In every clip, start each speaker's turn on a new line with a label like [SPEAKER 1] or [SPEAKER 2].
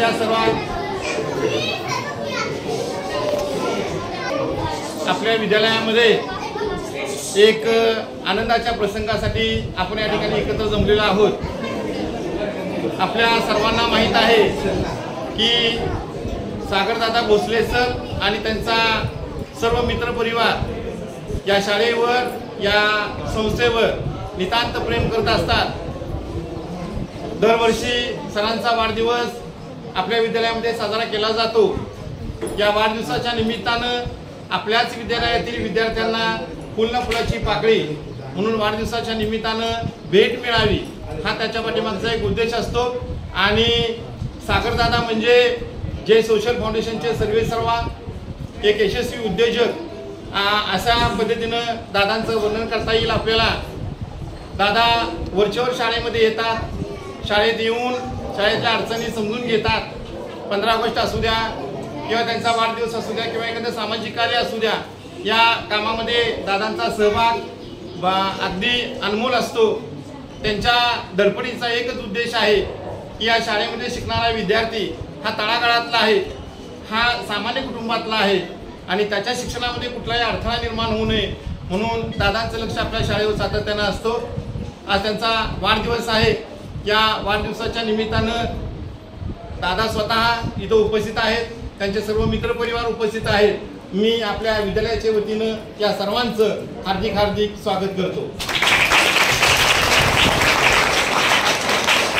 [SPEAKER 1] त्या सर्व आपल्या विद्यालयामध्ये एक आनंदाच्या प्रसंगासाठी आपण या ठिकाणी एकत्र जमलेलो आहोत। आपल्या सर्वांना माहीत आहे की सागरदादा भोसले सर आणि त्यांचा सर्व मित्रपरिवार या शाळेवर या संस्थेवर नितांत प्रेम करत असतात। दरवर्षी सरांचा वाढदिवस आपल्या विद्यालयामध्ये साजरा केला जातो। या वाढदिवसाच्या निमित्तानं आपल्याच विद्यालयातील विद्यार्थ्यांना फुलाची पाकळी म्हणून वाढदिवसाच्या निमित्तानं भेट मिळावी हा त्याच्या पाठीमागचा एक उद्देश असतो। आणि सागरदादा म्हणजे जय सोशल फाउंडेशनचे सर्वेसर्वा एक यशस्वी उद्योजक अशा पद्धतीनं दादांचं वर्णन करता येईल आपल्याला। दादा वरचेवर शाळेमध्ये येतात, शाळेत येऊन शाळेतल्या अडचणी समजून घेतात। 15 ऑगस्ट असू द्या किंवा त्यांचा वाढदिवस असू द्या किंवा एखादं सामाजिक कार्य असू द्या, या कामामध्ये दादांचा सहभाग अगदी अनमोल असतो। त्यांच्या धडपडीचा एकच उद्देश आहे की या शाळेमध्ये शिकणारा विद्यार्थी हा तळागाळातला आहे, हा सामान्य कुटुंबातला आहे आणि त्याच्या शिक्षणामध्ये कुठलाही अडथळा निर्माण होऊ नये म्हणून दादांचं लक्ष आपल्या शाळेवर सातत्यानं असतो। आज त्यांचा वाढदिवस आहे। या वाढदिवसाच्या निमित्तानं दादा स्वतः इथं उपस्थित आहेत, त्यांचे सर्व मित्रपरिवार उपस्थित आहेत। मी आपल्या विद्यालयाच्या वतीनं या सर्वांचं हार्दिक हार्दिक स्वागत करतो।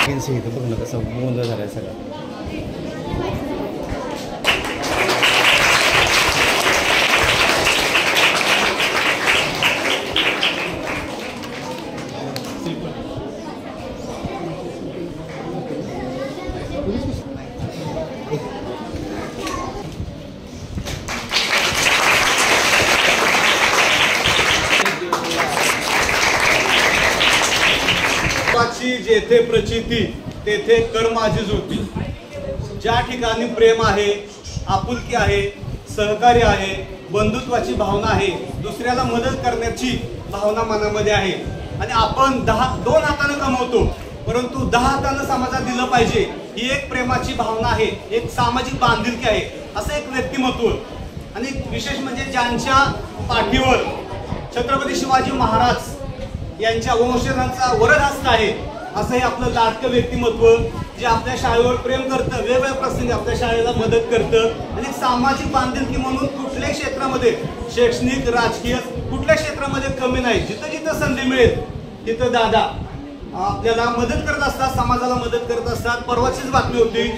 [SPEAKER 2] बघ ना कसं गोंधळ झालाय सगळं।
[SPEAKER 3] जेथे प्रचिती तेथे कर माझी ज्योती। ज्या ठिकाणी प्रेम आहे, आपुलकी आहे, सहकार्य आहे, बंधुत्वाची भावना आहे, दुसऱ्याला मदत करण्याची भावना मनामध्ये आहे आणि आपण 2 हाताने कमवतो परंतु 10 हाताने समाजात दिलं पाहिजे, ही एक प्रेमाची भावना आहे, एक सामाजिक बांधिलकी आहे, असं एक व्यक्तिमत्व। आणि विशेष म्हणजे ज्यांच्या पाठीवर छत्रपती शिवाजी महाराज यांच्या वंशजांचा वरदहस्त आहे असं हे आपलं लाडकं व्यक्तिमत्व जे आपल्या शाळेवर प्रेम करतं, वेगवेगळ्या प्रसंगी आपल्या शाळेला मदत करतं आणि सामाजिक बांधिलकी म्हणून कुठल्याही क्षेत्रामध्ये शैक्षणिक राजकीय कुठल्या क्षेत्रामध्ये कमी नाही। जिथं जिथं संधी मिळेल तिथं दादा आपल्याला मदत करत असतात, समाजाला मदत करत असतात। परवाचीच बातमी होती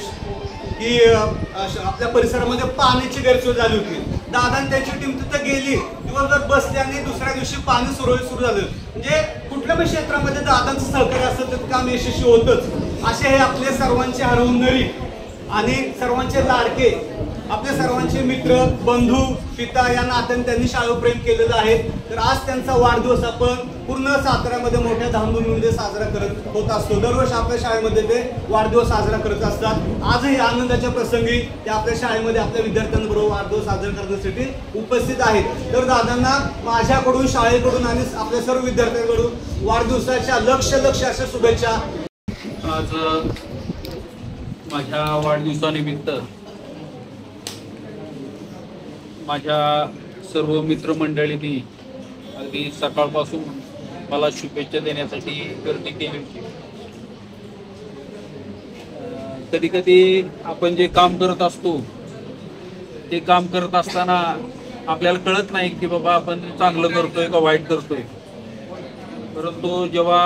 [SPEAKER 3] की आपल्या परिसरामध्ये पाण्याची गैरसोय झाली होती। दादा आणि त्याची टीम तिथं गेली, दिवसभर बसली आणि दुसऱ्या दिवशी पाणी सुरळीत सुरू झालं। म्हणजे कुठल्याही क्षेत्रामध्ये दादांचं सहकार्य असेल तर काम यशस्वी होतच। असे हे आपले सर्वांचे हरवणारी आणि सर्वांचे लाडके आपले सर्वांचे मित्र बंधू पिता या नात्याने त्यांनी शाळेवर प्रेम केलेलं आहे। तर आज त्यांचा वाढदिवस आपण पूर्ण साताऱ्यामध्ये मोठ्या धामधुमीमध्ये साजरा करत होत असतो। दरवर्षी आपल्या शाळेमध्ये ते वाढदिवस साजरा करत असतात। आजही आनंदाच्या प्रसंगी ते आपल्या शाळेमध्ये आपल्या विद्यार्थ्यांबरोबर वाढदिवस साजरा करण्यासाठी उपस्थित आहेत। तर दादांना माझ्याकडून शाळेकडून आणि आपल्या सर्व विद्यार्थ्यांकडून वाढदिवसाच्या लक्ष अशा शुभेच्छा।
[SPEAKER 4] आज माझ्या वाढदिवसानिमित्त माझ्या सर्व मित्रमंडळींनी अगदी सकाळपासून मला शुभेच्छा देण्यासाठी गर्दी केली होती। कधी कधी आपण जे काम करत असतो ते काम करत असताना आपल्याला कळत नाही की बाबा आपण चांगलं करतोय का वाईट करतोय, परंतु जेव्हा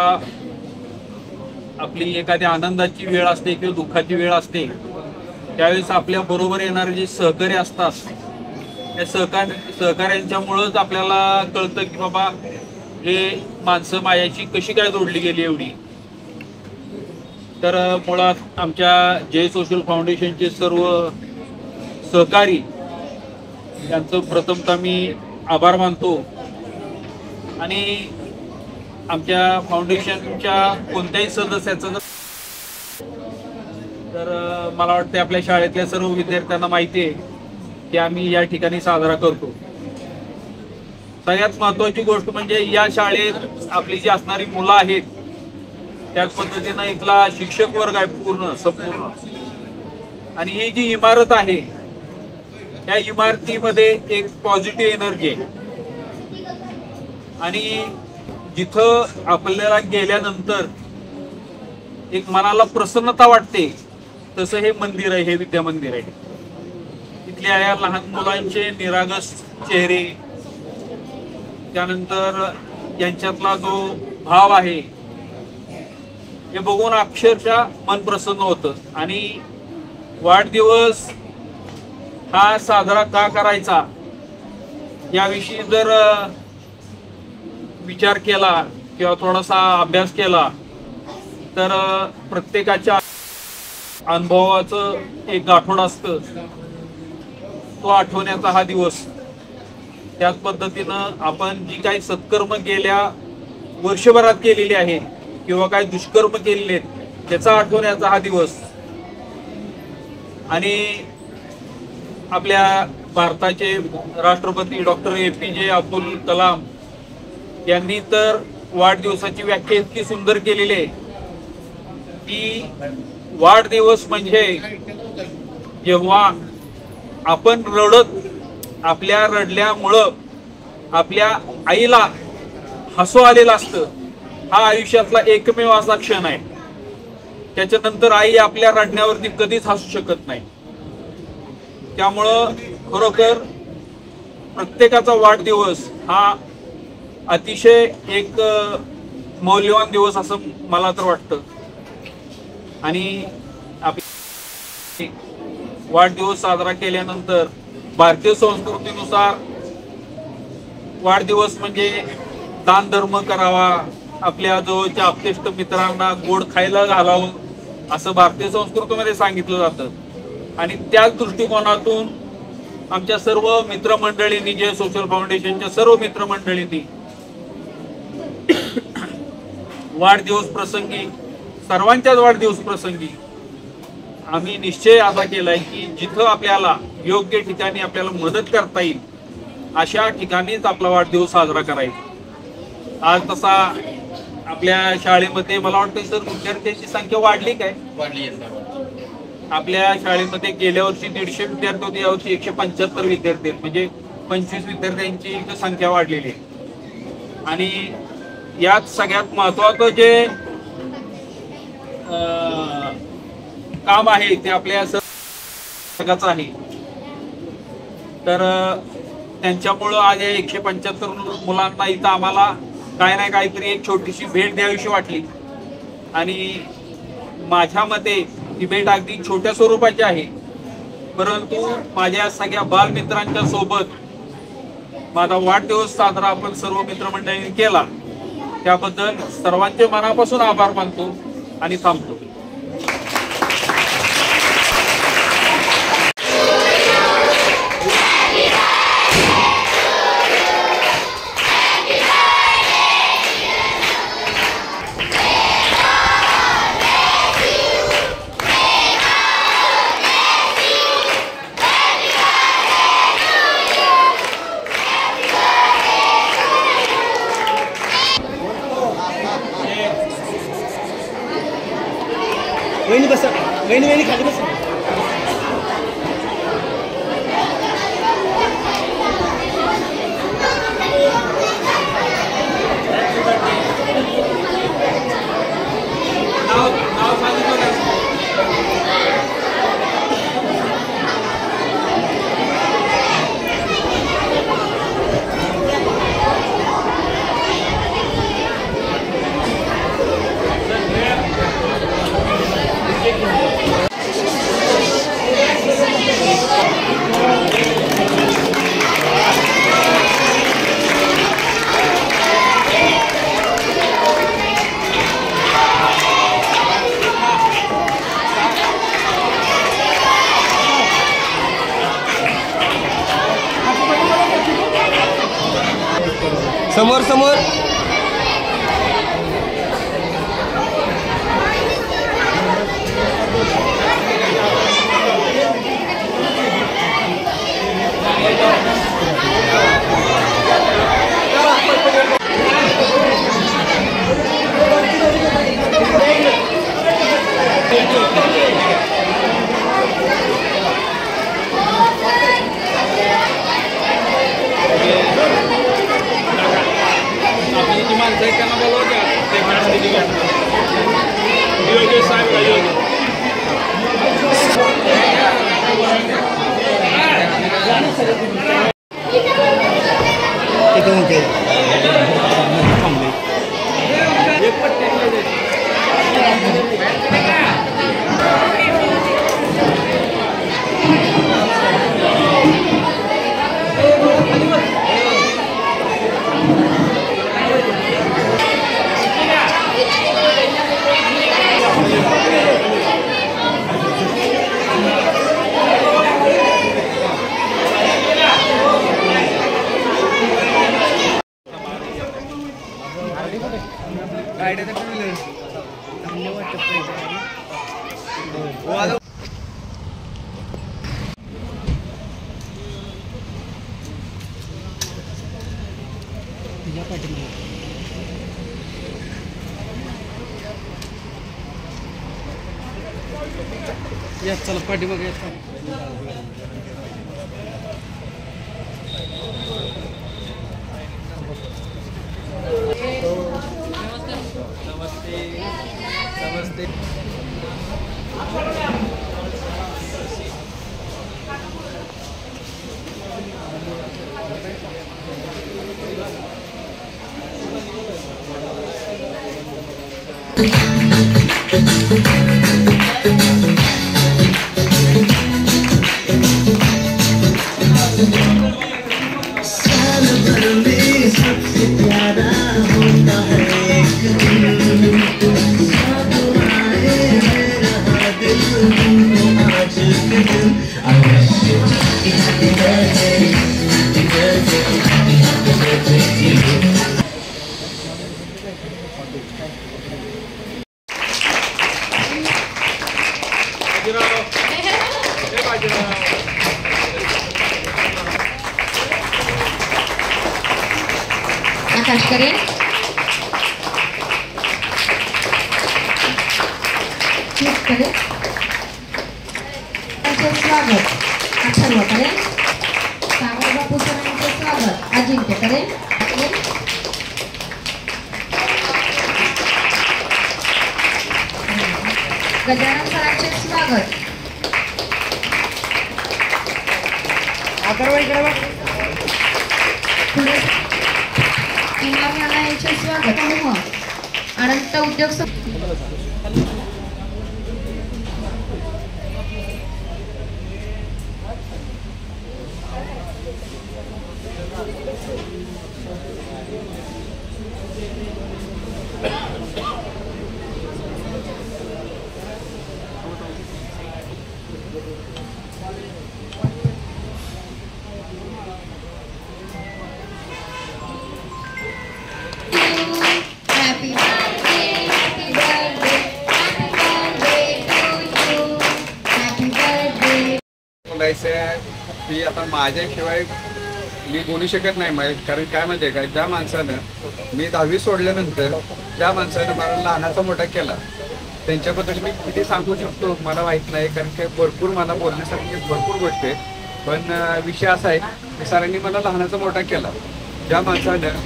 [SPEAKER 4] आपली एखादी आनंदाची वेळ असते किंवा दुःखाची वेळ असते त्यावेळेस आपल्या बरोबर येणारे जे सहकारी असतात त्या सहकार्यांच्यामुळेच आपल्याला कळतं की बाबा हे माणसं माझ्याशी कशी काय जोडली गेली एवढी। तर मुळात आमच्या जय सोशल फाउंडेशनचे सर्व सहकारी यांचं प्रथमतः मी आभार मानतो आणि आमच्या फाउंडेशनच्या कोणत्याही सदस्याचं तर मला वाटतं आपल्या शाळेतल्या सर्व विद्यार्थ्यांना माहिती आहे की आम्ही या ठिकाणी साजरा करतो। सगळ्यात महत्त्वाची गोष्ट म्हणजे या शाळेत आपली जी असणारी मुलं आहेत त्याच पद्धतीनं इथला शिक्षक वर्ग आहे पूर्ण संपूर्ण आणि ही जी इमारत आहे या इमारतीमध्ये एक पॉझिटिव्ह एनर्जी आहे आणि जिथं आपल्याला गेल्यानंतर एक मनाला प्रसन्नता वाटते तसं हे मंदिर आहे, हे विद्या मंदिर आहे. इथल्या या लहान मुलांचे निरागस चेहरे, त्यानंतर यांच्यातला जो भाव आहे हे बघून अक्षरशः मन प्रसन्न होतं. आणि वाढदिवस हा साजरा का करायचा याविषयी जर विचार केला किंवा थोडासा अभ्यास केला तर प्रत्येकाच्या अनुभवाचं एक गाठोड असतं, तो आठवण्याचा हा दिवस. त्याच पद्धतीनं आपण जी काही सत्कर्म गेल्या वर्षभरात केलेली आहे किंवा काही दुष्कर्म केलेले आहेत त्याचा आठवण्याचा हा दिवस. आणि आपल्या भारताचे राष्ट्रपती डॉक्टर APJ अब्दुल कलाम यांनी तर वाढदिवसाची व्याख्या इतकी सुंदर केलेली आहे की वाढदिवस म्हणजे जेव्हा आपण रडत आपल्या रडल्यामुळं आपल्या आईला हसू आलेलं असतं, हा आयुष्यातला एकमेव असा क्षण आहे. त्याच्यानंतर आई आपल्या रडण्यावरती कधीच हसू शकत नाही. त्यामुळं खरोखर प्रत्येकाचा वाढदिवस हा अतिशय एक मौल्यवान दिवस असं मला तर वाटतं. आणि वाढदिवस साजरा केल्यानंतर भारतीय संस्कृतीनुसार वाढदिवस म्हणजे दान धर्म करावा, आपल्या जवळच्या आपतेष्ट मित्रांना गोड खायला घालावं असं भारतीय संस्कृतीमध्ये सांगितलं जातं. आणि त्याच दृष्टिकोनातून आमच्या सर्व मित्रमंडळींनी, जे सोशल फाउंडेशनच्या सर्व मित्रमंडळींनी वाढदिवस प्रसंगी, सर्वांच्याच वाढदिवस प्रसंगी आम्ही निश्चय असा केलाय की जिथं आपल्याला योग्य ठिकाणी आपल्याला मदत करता येईल अशा ठिकाणीच आपला वाढदिवस साजरा करायचा. आज तसा आपल्या शाळेमध्ये मला वाटतं सर विद्यार्थ्यांची संख्या वाढली काय?
[SPEAKER 1] वाढली.
[SPEAKER 4] आपल्या शाळेमध्ये गेल्या वर्षी 150 विद्यार्थी होते, यावर्षी 175 विद्यार्थी आहेत. म्हणजे 25 विद्यार्थ्यांची संख्या वाढलेली आहे. आणि यात सगळ्यात महत्वाचं जे काम आहे ते आपल्या सगळ्याचं आहे. तर त्यांच्यामुळं आज 175 मुलांना इथं आम्हाला काय नाही काहीतरी एक छोटीशी भेट द्यावीशी वाटली. आणि माझ्या मते ही भेट अगदी छोट्या स्वरूपाची आहे, परंतु माझ्या सगळ्या बालमित्रांच्या सोबत माझा वाढदिवस साजरा आपण सर्व मित्रमंडळींनी केला, त्याबद्दल सर्वांचे मनापासून आभार मानतो आणि थांबतो.
[SPEAKER 2] वहिनी बसा, वहिनी खाली बसा. समोर समोर
[SPEAKER 4] जी माणसं आहेत त्यांना बोलवा योगेश साहेब
[SPEAKER 2] या चला पाठीमागे या.
[SPEAKER 4] नमस्ते.
[SPEAKER 5] आकाश करेल करेल त्यांचे स्वागत अथर्व करेल सागर बापू सरांचे स्वागत अजिंक्य करेल गजानन सरांचे स्वागत पुढे इमाम यांचे स्वागत अनंत उद्योग
[SPEAKER 4] की आता माझ्याशिवाय मी बोलू शकत नाही कारण काय माहितीये का ज्या माणसानं मी 10वी सोडल्यानंतर ज्या माणसानं मला लहानाचा मोठा केला त्यांच्याबद्दल मी किती सांगू शकतो मला माहित नाही कारण काय भरपूर मला बोलण्यासारखी भरपूर गोष्टी आहेत पण विषय असा आहे की सरांनी मला लहानाचा मोठा केला ज्या माणसानं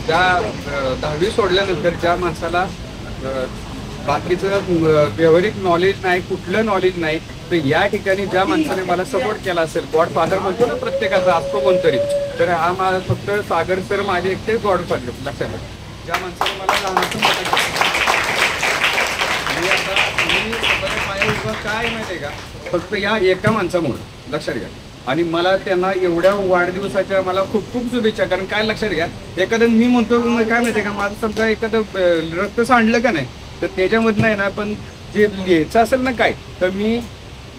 [SPEAKER 4] त्या 10वी सोडल्यानंतर ज्या माणसाला बाकीचं व्यावहारिक नॉलेज नाही कुठलं नॉलेज नाही तर या ठिकाणी ज्या माणसाने मला सपोर्ट केला असेल गॉडफादर म्हणतो ना प्रत्येकाचा असतो कोणतरी तर हा माझा फक्त सागर सर माझे एकटे गॉडफादर लक्षात ज्या माणसाने मला लहानाचं मोठं माझ्या उभं काय माहिती आहे का फक्त या एका माणसामुळे लक्षात घ्या आणि मला त्यांना एवढ्या वाढदिवसाच्या मला खूप खूप शुभेच्छा कारण काय लक्षात घ्या एखादं मी म्हणतो काय माहिती आहे का माझं समजा एखादं रक्त सांडलं का नाही तर त्याच्यामधनं आहे ना पण जे लिहायचं असेल ना काय तर मी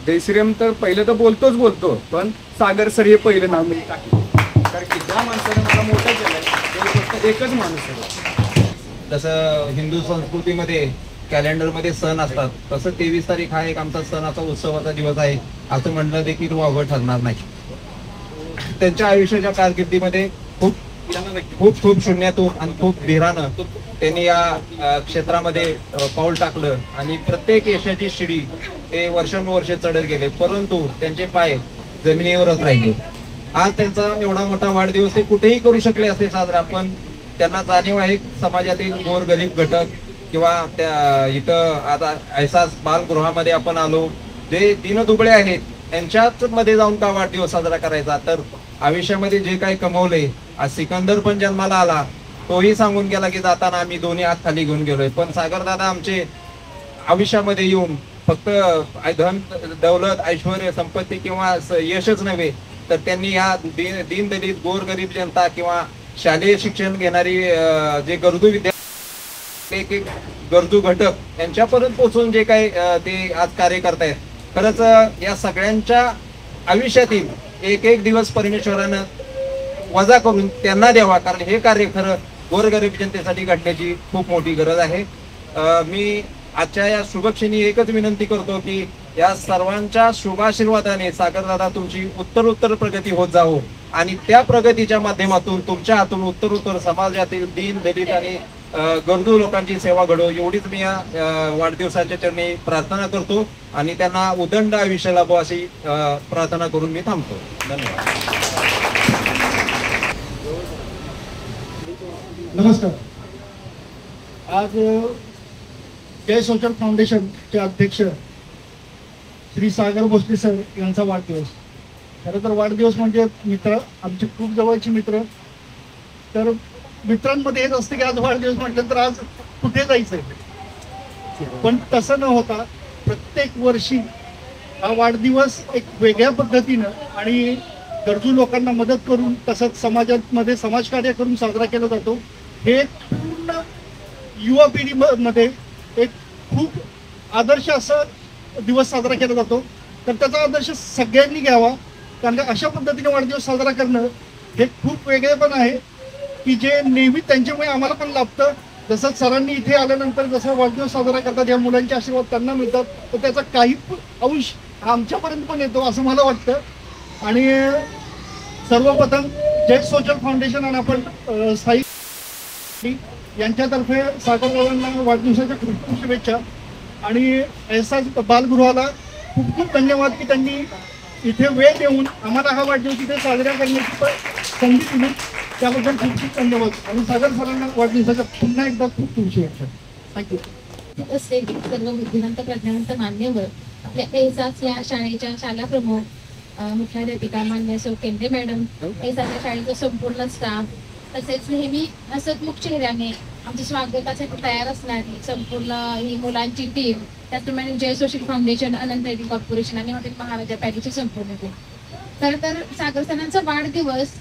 [SPEAKER 4] जयश्रीराम तर पहिलं तर बोलतो पण सागर सर हे पहिलं नाव मी टाकलं कारण की ज्या माणसाने मला मोठं केलंय ते फक्त एकच माणूस आहे.
[SPEAKER 6] जसं हिंदू संस्कृतीमध्ये कॅलेंडरमध्ये सण असतात तसं 23 तारीख हा एक आमचा सणाचा उत्सवाचा दिवस आहे असं म्हणणं देखील वावगं ठरणार नाही. त्यांच्या आयुष्याच्या कारकिर्दीमध्ये खूप खूप शून्यातून आणि खूप धीरानं त्यांनी या क्षेत्रामध्ये पाऊल टाकलं आणि प्रत्येक यशाची शिडी ते वर्षानुवर्षे चढत गेले परंतु त्यांचे पाय जमिनीवरच राहिले. आज त्यांचा एवढा मोठा वाढदिवस ते कुठेही करू शकले असते साजरा पण त्यांना जाणीव आहे समाजातील गोरगरीब घटक किंवा त्या इथं आता एहसास बालगृहामध्ये आपण आलो, जे दीनदुबळे आहेत त्यांच्याच मध्ये जाऊन का वाढदिवस साजरा करायचा? तर आयुष्यामध्ये जे काही कमवले, आज सिकंदर पण जन्माला आला, तोही सांगून गेला की जाताना आम्ही दोन्ही हात खाली घेऊन गेलोय. पण सागरदादा आमचे आयुष्यामध्ये येऊन फक्त धन दौलत ऐश्वर संपत्ती किंवा यशच नव्हे, तर त्यांनी या दीनदलित गोरगरीब जनता किंवा शालेय शिक्षण घेणारी जे गरजू विद्यार्थी, एक गरजू घटक यांच्यापर्यंत पोहोचून जे काही ते आज कार्य करतायत, खरंच या सगळ्यांच्या आयुष्यातील एक एक दिवस परमेश्वरानं वजा करून त्यांना द्यावा, कारण हे कार्य खरं गोरगरीब जनतेसाठी घडण्याची खूप मोठी गरज आहे. मी आजच्या या शुभक्षणी एकच विनंती करतो की या सर्वांच्या शुभाशीर्वादाने सागरदादा तुमची उत्तरोत्तर प्रगती होत जावो आणि त्या प्रगतीच्या माध्यमातून तुमच्या हातून उत्तरोत्तर समाजातील दीन दलित आणि गरजू लोकांची सेवा घडो, एवढीच मी या वाढदिवसाच्या चरणी प्रार्थना करतो आणि त्यांना उदंड आयुष्य लाभो अशी प्रार्थना करून मी थांबतो. धन्यवाद.
[SPEAKER 7] नमस्कार. आज जय सोशल फाउंडेशनचे अध्यक्ष श्री सागर भोसले सर यांचा वाढदिवस. खरं तर वाढदिवस म्हणजे मित्र, आमचे खूप जवळचे मित्र. तर मित्रांमध्ये हेच असते की आज वाढदिवस म्हटलं तर आज कुठे जायचंय, पण तसं न होता प्रत्येक वर्षी हा वाढदिवस एक वेगळ्या पद्धतीनं आणि गरजू लोकांना मदत करून तसंच समाजामध्ये समाजकार्य करून साजरा केला जातो. हे पूर्ण युवा पिढीमध्ये एक खूप आदर्श असं दिवस साजरा केला जातो. तर त्याचा आदर्श सगळ्यांनी घ्यावा, कारण का अशा पद्धतीने वाढदिवस साजरा करणं हे खूप वेगळे पण आहे की जे नेहमी त्यांच्यामुळे आम्हाला पण लाभतं. जसं सरांनी इथे आल्यानंतर जसं वाढदिवस साजरा करतात, या मुलांचे आशीर्वाद त्यांना मिळतात, तर त्याचा काही अंश आमच्यापर्यंत पण येतो असं मला वाटतं. आणि सर्वप्रथम जय सोशल फाउंडेशन आणि आपण साई यांच्यातर्फे सागरदादांना वाढदिवसाच्या खूप खूप शुभेच्छा आणि एहसास बालगृहाला खूप खूप धन्यवाद की त्यांनी इथे वेळ देऊन आम्हाला हा वाढदिवस इथे साजरा करण्याची संधी दिली, त्याबद्दल खूप खूप धन्यवाद. आणि सागर सरांना वाढदिवसाच्या पुन्हा एकदा खूप खूप शुभेच्छा. थँक्यू.
[SPEAKER 5] सर्व बुद्धिमंत प्रज्ञावंत मान्यवर, आपल्या एहसास या शाळेच्या शाळा प्रमुख, मुख्याध्यापिका मान्य सौ केंद्रे मॅडम, एहसास या शाळेचा संपूर्ण स्टाफ, तसेच नेहमी हसतमुख चेहऱ्याने आमच्या स्वागतासाठी तयार असणारी संपूर्ण ही मुलांची टीम, त्याचप्रमाणे जय सोशल फाउंडेशन, अनंत रेड्डी कॉर्पोरेशन आणि हॉटेल महाराजा पॅरीची संपूर्ण टीम. खरं तर सागर सरांचा वाढदिवस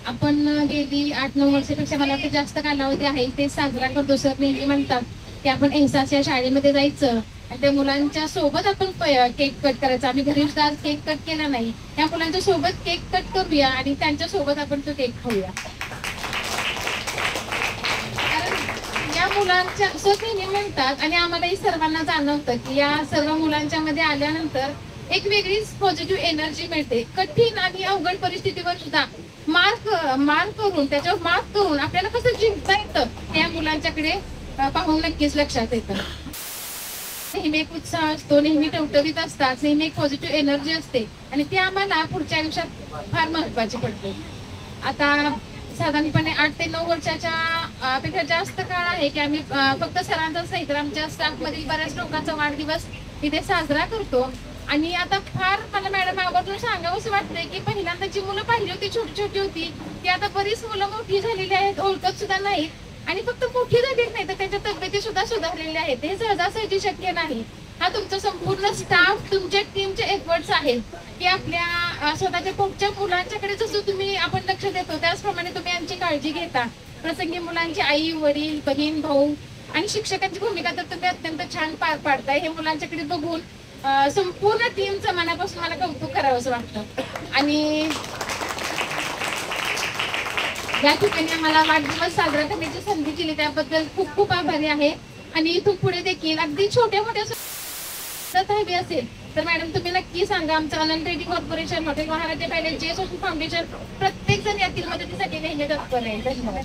[SPEAKER 5] आपण गेली 8-9 वर्षापेक्षा मला वाटतं जास्त कालावधी आहे ते साजरा करतो. सर नेहमी म्हणतात की आपण एहसास या शाळेमध्ये जायचं आणि त्या मुलांच्या सोबत आपण केक कट करायचा. आम्ही घरी सुद्धा आज केक कट केला नाही, त्या मुलांच्या सोबत केक कट करूया आणि त्यांच्या सोबत आपण तो केक खाऊया. या मुलांच्या असं नेहमी म्हणतात आणि आम्हालाही सर्वांना जाणवतं की या सर्व मुलांच्या मध्ये आल्यानंतर एक वेगळीच पॉझिटिव्ह एनर्जी मिळते. कठीण आणि अवघड परिस्थितीवर सुद्धा मार करून त्याच्यावर मात करून आपल्याला कसं जिंकता येतं हे या मुलांच्याकडे पाहून नक्कीच लक्षात येतं. नेहमी एक उत्साह असतो, नेहमी टवटवीत असतात, नेहमी एक पॉझिटिव्ह एनर्जी असते आणि ती आम्हाला पुढच्या आयुष्यात फार महत्वाची पडते. आता साधारणपणे 8 ते 9 वर्षाच्या पेक्षा जास्त काळ आहे की आम्ही फक्त सरांचाच नाही तर आमच्या स्टाफ मधील बऱ्याच लोकांचा वाढदिवस इथे साजरा करतो. आणि आता फार मला मॅडम आवर्जून सांगावंसं वाटतंय की पहिल्यांदा जी मुलं पाहिली होती छोटी छोटी होती ती आता बरीच मुलं मोठी झालेली आहेत, ओळखत सुद्धा नाहीत आणि फक्त मोठी झाली नाही तर त्यांच्या तब्येती सुद्धा सुधारलेल्या आहेत. हे सहजासहजी शक्य नाही. हा तुमचा संपूर्ण स्टाफ, तुमच्या टीमचे एफर्ट्स आहेत की आपल्या स्वतःच्या पोटच्या मुलांच्याकडे जसं तुम्ही आपण लक्ष देतो त्याचप्रमाणे तुम्ही यांची काळजी घेता. प्रसंगी मुलांची आई, वडील, बहीण, भाऊ आणि शिक्षकांची भूमिका तर तुम्ही अत्यंत छान पार पाडताय. हे मुलांच्याकडे बघून संपूर्ण टीमचं मनापासून मला कौतुक करावंसं वाटतं. आणि या ठिकाणी आम्हाला वाढदिवस साजरा करण्याची संधी दिली त्याबद्दल खूप खूप आभारी आहे. आणि इथून पुढे देखील अगदी छोट्या मोठ्या हवी असेल तर मॅडम तुम्ही नक्की सांगा. आमचं अनंत रेड्डी कॉर्पोरेशन, हॉटेल महाराजा पॅलेस, जय सोशल फाउंडेशन प्रत्येक जण यातील मदतीसाठी नेहमी तत्पर आहे. धन्यवाद.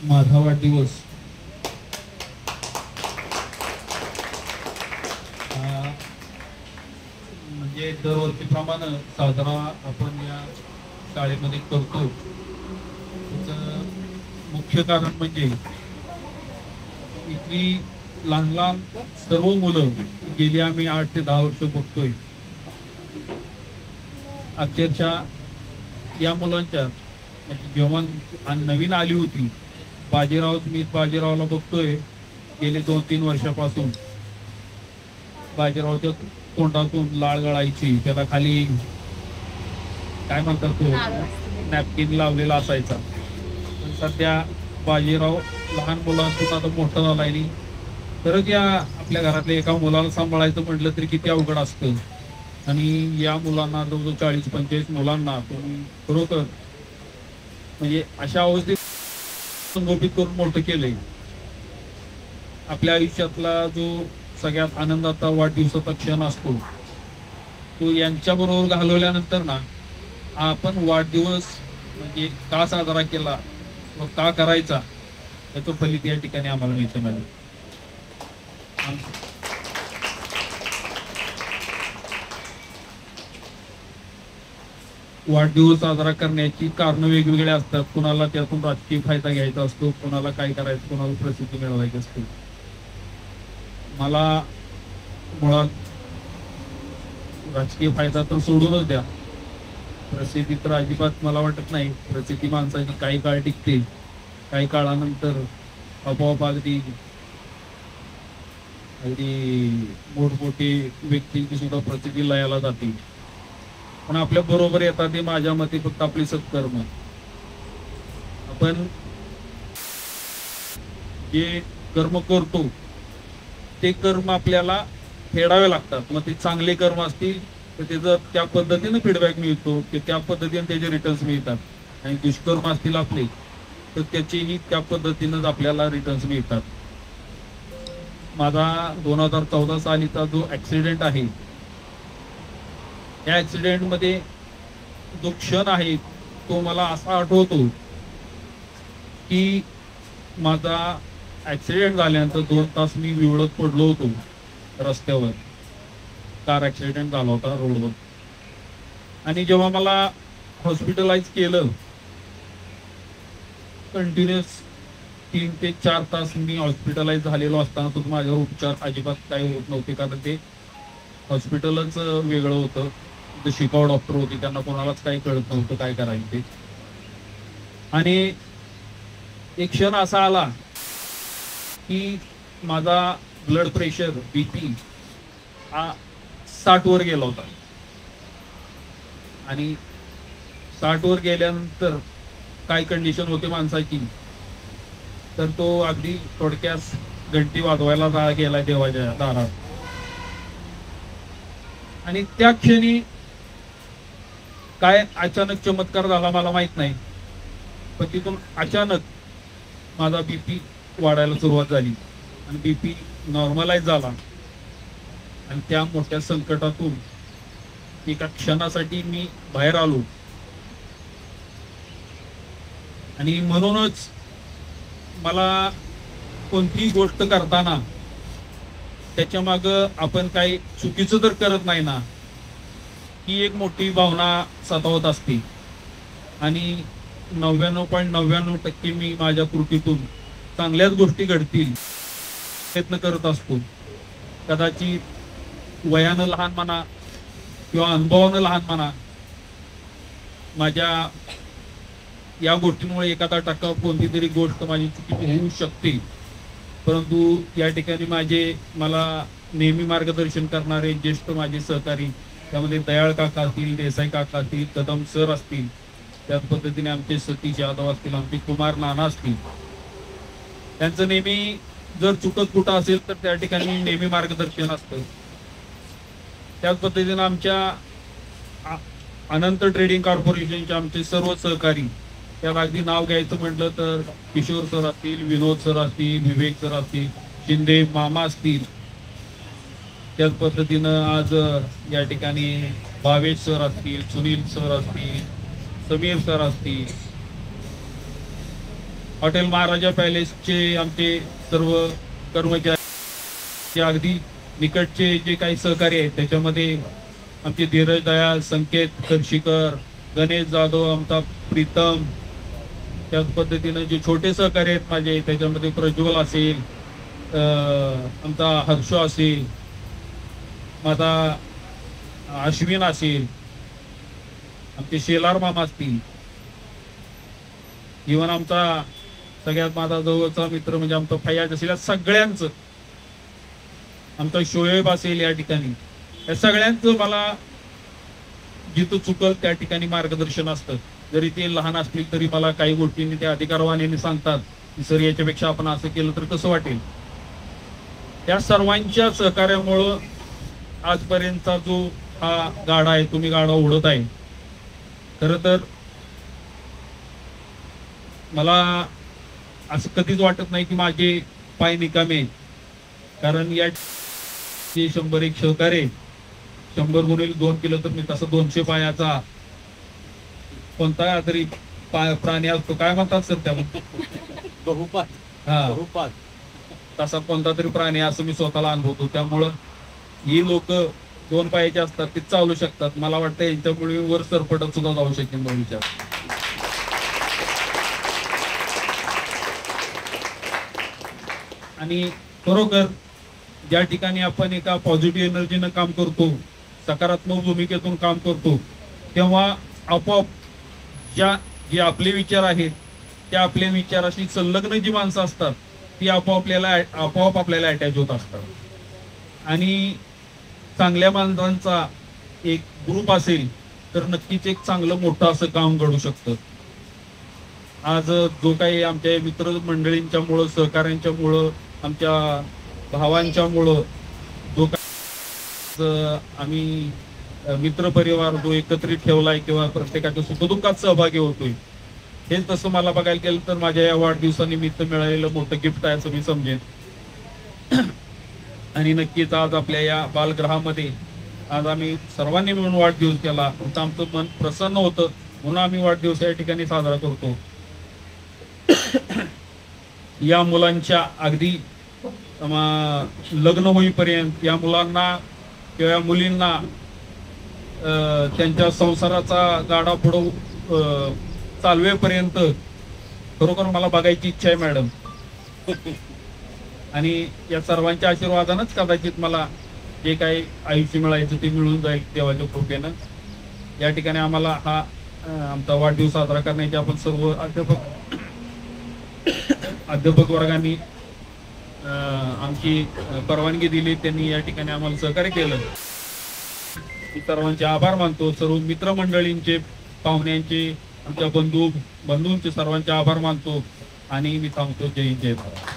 [SPEAKER 8] माझा वाढदिवस म्हणजे दरवर्षीप्रमाणे साजरा आपण या शाळेमध्ये करतो त्याचं मुख्य कारण म्हणजे इथली लहान लहान सर्व मुलं गेली आम्ही 8 ते 10 वर्ष बघतोय. अक्षरशः या मुलांच्या म्हणजे जेव्हा नवीन आली होती मी बाजीरावला बघतोय गेले 2-3 वर्षापासून. बाजीरावच्या तोंडातून लाळ गळायची, त्याला खाली काय म्हणतात तो नॅपकिन लावलेला असायचा. पण सध्या बाजीराव लहान मुलांतून आता मोठा झाला आणि तरच या आपल्या घरातल्या एका मुलाला सांभाळायचं म्हटलं तरी किती अवघड असतं. आणि या मुलांना जवळजवळ 40-45 मुलांना तुम्ही खरोखर म्हणजे अशा अवस्थेत संगोपित करून मोठं केलंय. आपल्या आयुष्यातला जो सगळ्यात आनंदाचा वाढदिवसाचा क्षण असतो तो यांच्या बरोबर घालवल्यानंतर ना आपण वाढदिवस म्हणजे का साजरा केला व का करायचा याचं फलित या ठिकाणी आम्हाला मिळतं. वाढदिवस साजरा करण्याची कारण वेगवेगळे असतात. कुणाला त्यातून राजकीय फायदा घ्यायचा असतो, कुणाला काय करायचं, कुणाला प्रसिद्धी मिळवायची असते. मला मुळात राजकीय फायदा तर सोडूनच द्या, प्रसिद्धी तर अजिबात मला वाटत नाही. प्रसिद्धी माणसाची काही काळ टिकते, काही काळानंतर आपोआप अगदी मोठमोठी व्यक्तींची सुद्धा प्रसिद्धी लयाला जाते. पण आपल्या बरोबर येतात ते माझ्या मते फक्त आपली सत्कर्म. आपण जे कर्म करतो ते कर्म आपल्याला फेडावे लागतात. मग ते चांगले कर्म असतील तर त्याचं त्या पद्धतीने फीडबॅक मिळतो, की त्या पद्धतीने त्याचे रिटर्न्स मिळतात. आणि दुष्कर्म असतील आपले तर त्याचेही त्या पद्धतीनेच आपल्याला रिटर्न्स मिळतात. माझा 2014 सालीचा जो ऍक्सिडेंट आहे या ऍक्सिडेंट मध्ये जो क्षण आहे तो मला असा आठवतो की माझा ऍक्सिडेंट झाल्यानंतर 2 तास मी विवळत पडलो होतो रस्त्यावर. कार ऍक्सिडेंट झाला होता रोडवर. आणि जेव्हा मला हॉस्पिटलाइज केलं कंटिन्युअस 3 ते 4 तास मी हॉस्पिटलाइज झालेलो असताना सुद्धा माझ्यावर उपचार अजिबात काही होत नव्हते. कारण ते हॉस्पिटलच वेगळं होतं. जे शिकाऊ डॉक्टर होते त्यांना कोणालाच काही कळत नव्हतं काय करायचं ते. आणि एक क्षण असा आला की माझा ब्लड प्रेशर BP हा 60 वर गेला होता. आणि 60 वर गेल्यानंतर काय कंडिशन होती माणसाची तर तो अगदी थोडक्यात घंटी वाजवायला गेला देवाच्या दारात. आणि त्या क्षणी काय अचानक चमत्कार झाला मला माहित नाही, पण तिथून अचानक माझा BP वाढायला सुरुवात झाली आणि BP नॉर्मलाइज झाला. आणि त्या मोठ्या संकटातून एका क्षणासाठी मी बाहेर आलो. आणि म्हणूनच मला कोणतीही गोष्ट करताना त्याच्या माग आपण काही चुकीचं तर करत नाही ना ही एक मोठी भावना सतावत असते. आणि 99.99% मी माझ्या कृतीतून चांगल्याच गोष्टी घडतील प्रयत्न करत असतो. कदाचित वयानं लहान म्हणा किंवा अनुभवानं लहान म्हणा, माझ्या या गोष्टींमुळे 1% कोणती तरी गोष्ट माझी चुकीची होऊ शकते. परंतु या ठिकाणी मला नेहमी मार्गदर्शन करणारे ज्येष्ठ माझे सहकारी, त्यामध्ये दयाळ काका असतील, देसाई काका असतील, कदम सर असतील, त्याच पद्धतीने आमचे सतीश यादव असतील, आमचे कुमार नाना असतील, त्यांचं नेहमी जर चुकत कुठं असेल तर त्या ठिकाणी नेहमी मार्गदर्शन असतं. त्याच पद्धतीने आमच्या अनंत ट्रेडिंग कॉर्पोरेशनचे आमचे सर्व सहकारी, त्यात अगदी नाव घ्यायचं म्हटलं तर किशोर सर असतील, विनोद सर असतील, विवेक सर असतील, शिंदे मामा असतील, त्याच पद्धतीनं आज या ठिकाणी भावेश सर असतील, सुनील सर असतील, समीर सर असतील, हॉटेल महाराजा पॅलेसचे आमचे सर्व कर्मचारी, अगदी निकटचे जे काही सहकारी आहेत त्याच्यामध्ये आमचे धीरज दयाल, संकेत करशीकर, गणेश जाधव, आमचा प्रीतम, त्याच पद्धतीनं जे छोटे सहकारी आहेत माझे, त्याच्यामध्ये प्रज्वल असेल, आमचा हर्ष असेल, माझा अश्विन असेल, आमचे शेलार मामा असतील, इव्हन आमचा सगळ्यात माझा जवळचा मित्र म्हणजे आमचा फैयाज असेल, या सगळ्यांचं, आमचा शोएब असेल या ठिकाणी, या सगळ्यांचं मला जिथं चुकल त्या ठिकाणी मार्गदर्शन असतं. जरी ते लहान असतील तरी मला काही गोष्टींनी ते अधिकारवाणीने सांगतात की सर याच्यापेक्षा आपण असं केलं तर कसं वाटेल. त्या सर्वांच्या सहकार्यामुळं आजपर्यंतचा जो हा गाडा आहे, तुम्ही गाडा उडत आहे. खरं तर मला असं कधीच वाटत नाही की माझे पाय निकामे आहेत, कारण या 101 सहकार्य 100 गुणिले 2 केलं तर मी तसं 200 पायाचा कोणता तरी प्राणी असतो, काय म्हणतात सर त्यामध्ये,
[SPEAKER 3] बहुपात.
[SPEAKER 8] हा, तसा कोणता तरी प्राणी असं मी स्वतःला अनुभवतो. त्यामुळं ही लोक 2 पायाचे असतात, ते चालू शकतात. मला वाटतं यांच्यामुळे वर सरपटत सुद्धा जाऊ शकेल तो विचार. आणि खरोखर ज्या ठिकाणी आपण एका पॉझिटिव्ह एनर्जीनं काम करतो, सकारात्मक भूमिकेतून काम करतो, तेव्हा आपोआप जे आपले विचार आहेत त्या आपल्या विचाराशी संलग्न जी माणसं असतात ती आपोआप आपल्याला अटॅच होत असतात. आणि चांगल्या माणसांचा एक ग्रुप असेल तर नक्कीच एक चांगलं मोठं असं काम घडू शकतं. आज जो काही आमच्या मित्र मंडळींच्यामुळं, सहकाऱ्यांच्यामुळं, आमच्या भावांच्यामुळं जो काही आम्ही मित्र परिवार जो एकत्रित ठेवलाय किंवा प्रत्येकाच्या सुखदुःखात सहभागी होतोय, हेच तसं मला बघायला गेलं तर माझ्या या वाढदिवसानिमित्त मिळालेलं मोठं गिफ्ट आहे असं मी समजेन. आणि नक्कीच आज आपल्या या बालगृहामध्ये आज आम्ही सर्वांनी मिळून वाढदिवस केला. आमचं मन प्रसन्न होतं म्हणून आम्ही वाढदिवस या ठिकाणी साजरा करतो. या मुलांच्या अगदी लग्न होईपर्यंत या मुलांना किंवा या मुलींना त्यांच्या संसाराचा गाडा पुढं चालवेपर्यंत खरोखर मला बघायची इच्छा आहे मॅडम. आणि या सर्वांच्या आशीर्वादानंच कदाचित मला जे काही आयुष्य मिळायचं ते मिळून जाईल देवाच्या कृपेनं. या ठिकाणी आम्हाला हा आमचा वाढदिवस साजरा करण्याची आपण सर्व अध्यापक वर्गाने आमची परवानगी दिली, त्यांनी या ठिकाणी आम्हाला सहकार्य केलं. मी सर्वांचे आभार मानतो. सर्व मित्रमंडळींचे, पाहुण्यांचे, आमच्या बंधूंचे सर्वांचे आभार मानतो आणि मी थांबतो. जय हिंद, जय भारत.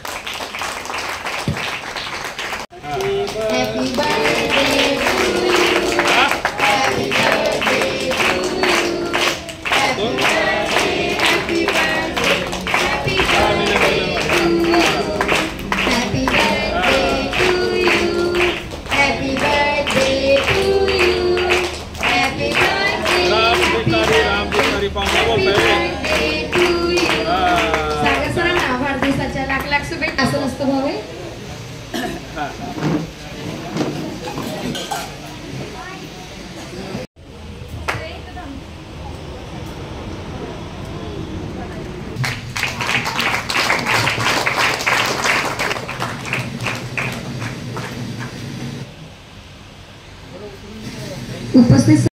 [SPEAKER 9] वाढदिवसाच्या लाख लाख शुभेच्छा. असं नसतं भावे. उपस्थित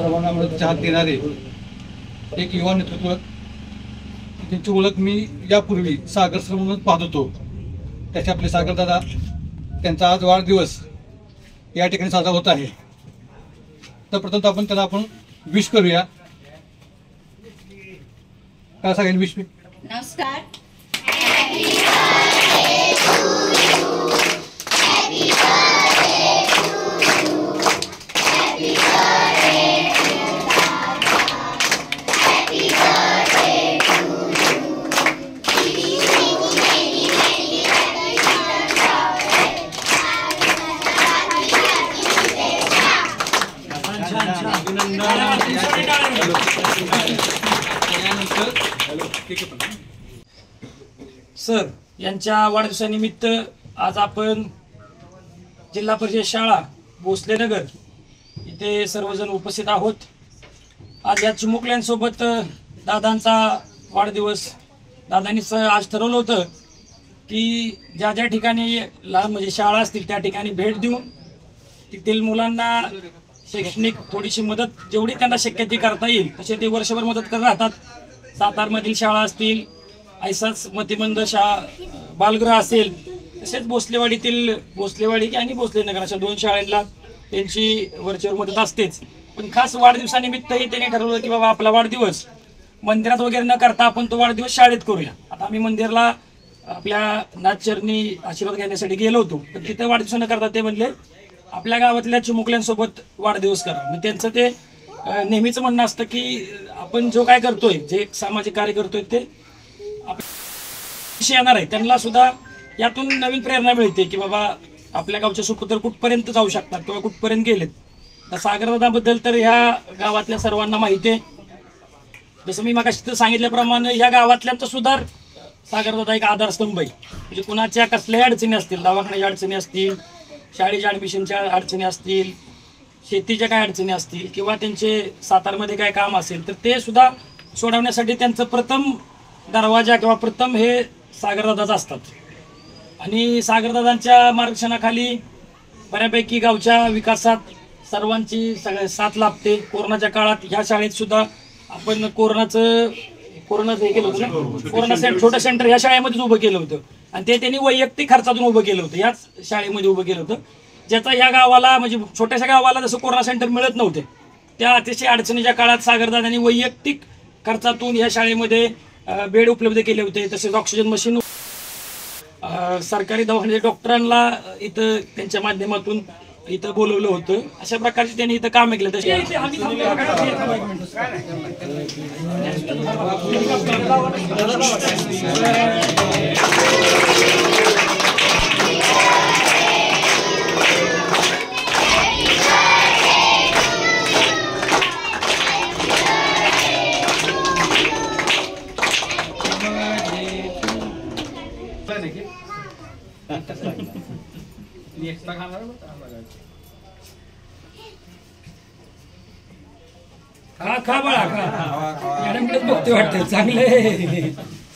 [SPEAKER 10] सर्वांना मदत चाहत देणारे एक युवा नेतृत्व, त्यांची ओळख मी यापूर्वी सागर सर म्हणून पाहत होतो. त्याचे आपले सागर दादा, त्यांचा आज वाढदिवस या ठिकाणी साजरा होत आहे. तर प्रथम आपण त्याला आपण विश करूया. काय सांगेल विश?
[SPEAKER 9] नमस्कार.
[SPEAKER 11] सर यांच्या वाढदिवसानिमित्त आज आपण जिल्हा परिषद शाळा भोसलेनगर इथे सर्वजण उपस्थित आहोत. आज या चिमुकल्यांसोबत दादांचा वाढदिवस, दादांनी आज ठरवलं होतं की ज्या ज्या ठिकाणी लहान म्हणजे शाळा असतील त्या ठिकाणी भेट देऊन तिथील मुलांना शैक्षणिक थोडीशी मदत जेवढी त्यांना शक्य ती करता येईल तसे ते वर्षभर मदत करत राहतात. सातारमधील शाळा असतील, ऐसाच मतिमंद बालगृह असेल, तसेच भोसलेवाडी आणि भोसलेनगर अशा 2 शाळांना त्यांची वरचेवर मदत असतेच. पण खास वाढदिवसानिमित्तही त्यांनी ठरवलं की बाबा आपला वाढदिवस मंदिरात वगैरे न करता आपण तो वाढदिवस शाळेत करूया. आता आम्ही मंदिरला आपल्या नाथचरणी आशीर्वाद घेण्यासाठी गेलो होतो, पण तिथे वाढदिवस न करता ते म्हणले आपल्या गावातल्या चिमुकल्यांसोबत वाढदिवस करा. मग त्यांचं ते नेहमीच म्हणणं असतं की आपण जो काय करतोय, जे सामाजिक कार्य करतोय ते येणार आहे त्यांना सुद्धा यातून नवीन प्रेरणा मिळते की बाबा आपल्या गावचे सुपुत्र कुठपर्यंत जाऊ शकतात किंवा कुठपर्यंत गेलेत. तर सागरदादाबद्दल तर ह्या गावातल्या सर्वांना माहिती आहे. जसं मी मगाशी सांगितल्याप्रमाणे ह्या गावातल्यांचा सुद्धा सागरदादा एक आधारस्तंभ आहे. म्हणजे कुणाच्या कसल्याही अडचणी असतील, दवाखान्याच्या अडचणी असतील, शाळेच्या ॲडमिशनच्या अडचणी असतील, शेतीच्या काय अडचणी असतील किंवा त्यांचे सातारमध्ये काय काम असेल तर ते सुद्धा सोडवण्यासाठी त्यांचं प्रथम दरवाजा किंवा प्रथम हे सागरदादाच असतात. आणि सागरदादांच्या मार्गदर्शनाखाली बऱ्यापैकी गावच्या विकासात सर्वांची साथ लाभते. कोरोनाच्या काळात ह्या शाळेत सुद्धा आपण कोरोनाचं हे केलं होतं ना, कोरोना छोटं सेंटर ह्या शाळेमध्येच उभं केलं होतं आणि ते त्यांनी वैयक्तिक खर्चातून उभं केलं होतं, याच शाळेमध्ये उभं केलं होतं. ज्याचा ह्या गावाला म्हणजे छोट्याशा गावाला जसं कोरोना सेंटर मिळत नव्हते, त्या अतिशय अडचणीच्या काळात सागरदादांनी वैयक्तिक खर्चातून ह्या शाळेमध्ये बेड उपलब्ध केले होते. तसेच ऑक्सिजन मशीन, सरकारी दवाखान्याच्या डॉक्टरांना इथं त्यांच्या माध्यमातून इथं बोलवलं होतं. अशा प्रकारचे त्यांनी इथं काम केलं. तसे
[SPEAKER 8] एक्स्ट्रा खाणार
[SPEAKER 11] खा बाळा खा. मॅडम बघते वाटतं चांगलं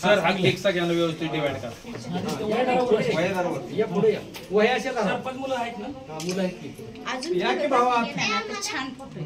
[SPEAKER 8] सर. हा केकचा घ्या व्यवस्थित डिवाइड करा.
[SPEAKER 11] सरपंच मुलं आहेत ना, मुलं आहेत की
[SPEAKER 9] अजून छान फोटो.